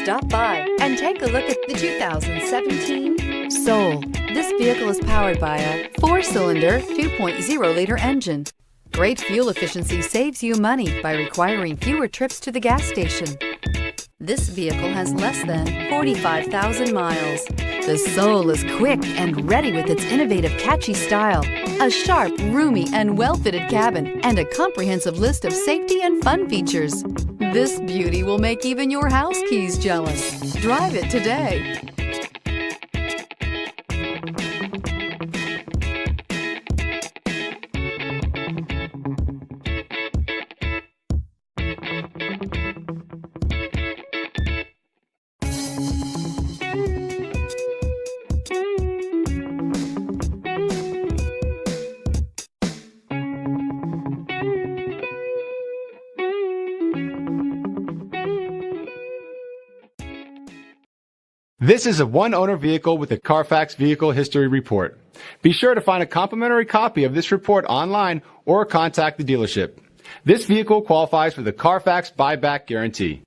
stop by and take a look at the 2017 Soul. This vehicle is powered by a 4-cylinder, 2.0-liter engine. Great fuel efficiency saves you money by requiring fewer trips to the gas station. This vehicle has less than 45,000 miles. The Soul is quick and ready with its innovative, catchy style, a sharp, roomy, and well-fitted cabin, and a comprehensive list of safety and fun features. This beauty will make even your house keys jealous. Drive it today. This is a one-owner vehicle with a CARFAX Vehicle History Report. Be sure to find a complimentary copy of this report online or contact the dealership. This vehicle qualifies for the CARFAX Buyback Guarantee.